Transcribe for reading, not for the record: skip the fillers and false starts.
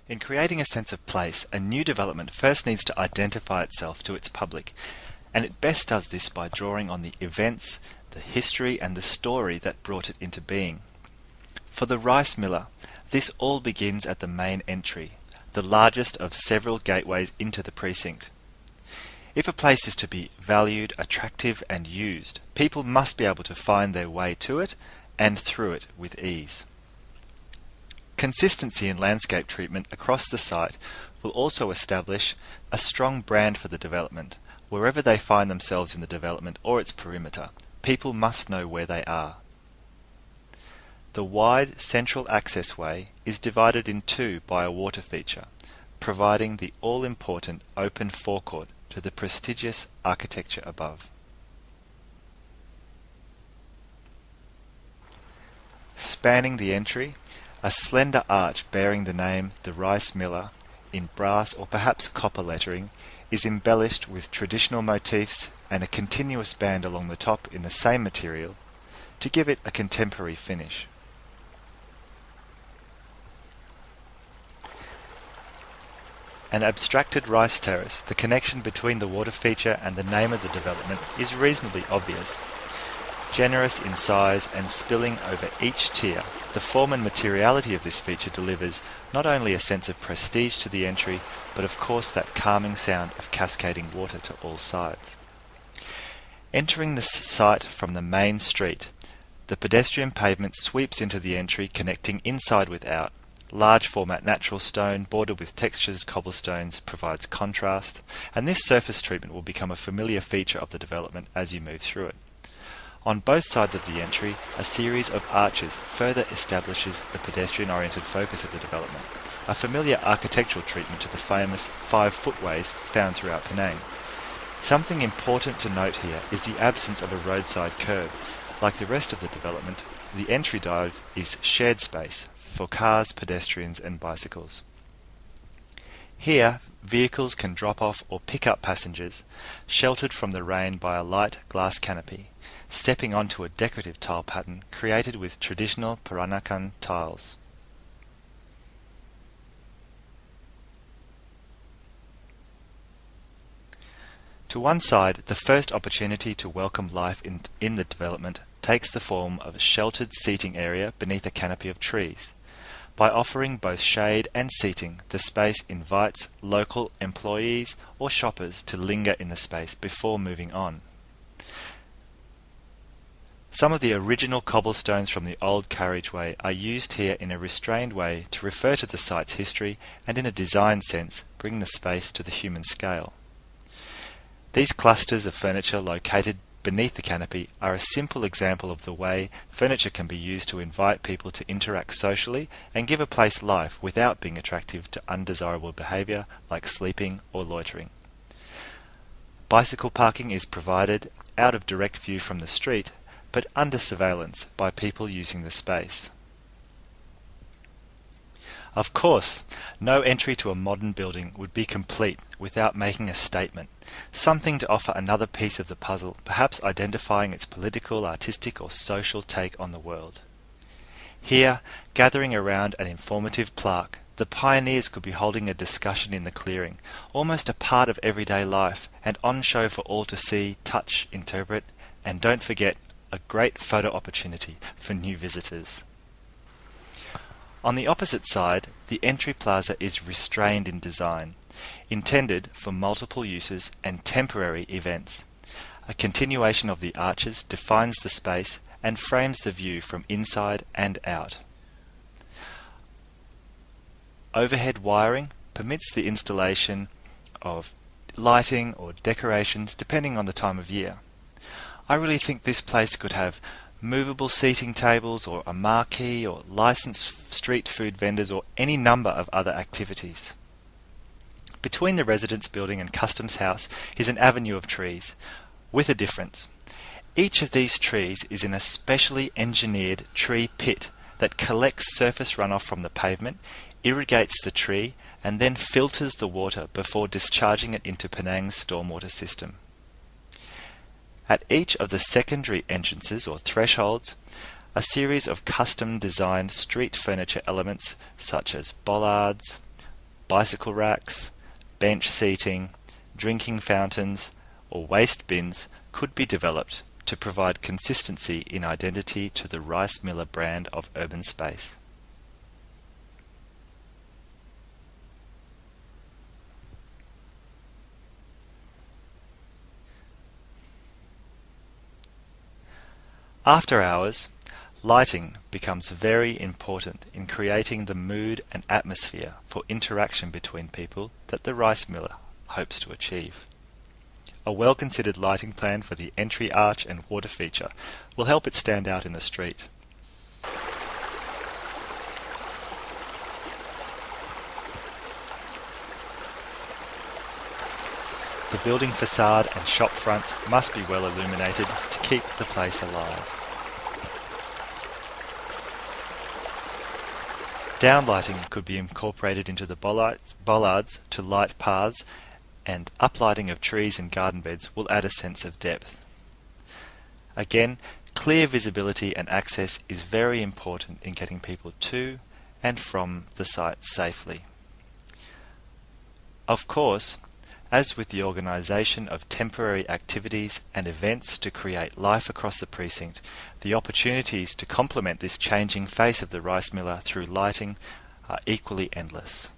In creating a sense of place, a new development first needs to identify itself to its public, and it best does this by drawing on the events, the history and the story that brought it into being. For the rice miller, this all begins at the main entry, the largest of several gateways into the precinct. If a place is to be valued, attractive and used, people must be able to find their way to it and through it with ease. Consistency in landscape treatment across the site will also establish a strong brand for the development. Wherever they find themselves in the development or its perimeter, people must know where they are. The wide central access way is divided in two by a water feature, providing the all-important open forecourt to the prestigious architecture above. Spanning the entry, a slender arch bearing the name The Rice Miller in brass or perhaps copper lettering is embellished with traditional motifs and a continuous band along the top in the same material to give it a contemporary finish. An abstracted rice terrace, the connection between the water feature and the name of the development is reasonably obvious. Generous in size and spilling over each tier, the form and materiality of this feature delivers not only a sense of prestige to the entry, but of course that calming sound of cascading water to all sides. Entering the site from the main street, the pedestrian pavement sweeps into the entry connecting inside with out. Large format natural stone bordered with textured cobblestones provides contrast, and this surface treatment will become a familiar feature of the development as you move through it. On both sides of the entry, a series of arches further establishes the pedestrian-oriented focus of the development, a familiar architectural treatment to the famous 5-footways found throughout Penang. Something important to note here is the absence of a roadside curb. Like the rest of the development, the entry drive is shared space for cars, pedestrians and bicycles. Here, vehicles can drop off or pick up passengers, sheltered from the rain by a light glass canopy, stepping onto a decorative tile pattern created with traditional Peranakan tiles. To one side, the first opportunity to welcome life in the development takes the form of a sheltered seating area beneath a canopy of trees. By offering both shade and seating, the space invites local employees or shoppers to linger in the space before moving on. Some of the original cobblestones from the old carriageway are used here in a restrained way to refer to the site's history and in a design sense bring the space to the human scale. These clusters of furniture located beneath the canopy are a simple example of the way furniture can be used to invite people to interact socially and give a place life without being attractive to undesirable behaviour like sleeping or loitering. Bicycle parking is provided out of direct view from the street, but under surveillance by people using the space. Of course, no entry to a modern building would be complete without making a statement, something to offer another piece of the puzzle, perhaps identifying its political, artistic or social take on the world. Here, gathering around an informative plaque, the pioneers could be holding a discussion in the clearing, almost a part of everyday life, and on show for all to see, touch, interpret, and don't forget, a great photo opportunity for new visitors. On the opposite side, the entry plaza is restrained in design, intended for multiple uses and temporary events. A continuation of the arches defines the space and frames the view from inside and out. Overhead wiring permits the installation of lighting or decorations depending on the time of year. I really think this place could have movable seating tables or a marquee or licensed street food vendors or any number of other activities. Between the residence building and customs house is an avenue of trees, with a difference. Each of these trees is in a specially engineered tree pit that collects surface runoff from the pavement, irrigates the tree, and then filters the water before discharging it into Penang's stormwater system. At each of the secondary entrances or thresholds, a series of custom-designed street furniture elements such as bollards, bicycle racks, bench seating, drinking fountains, or waste bins could be developed to provide consistency in identity to the Rice Miller brand of urban space. After hours, lighting becomes very important in creating the mood and atmosphere for interaction between people that the rice miller hopes to achieve. A well-considered lighting plan for the entry arch and water feature will help it stand out in the street. The building facade and shop fronts must be well illuminated to keep the place alive. Downlighting could be incorporated into the bollards to light paths, and uplighting of trees and garden beds will add a sense of depth. Again, clear visibility and access is very important in getting people to and from the site safely. Of course, as with the organisation of temporary activities and events to create life across the precinct, the opportunities to complement this changing face of the rice miller through lighting are equally endless.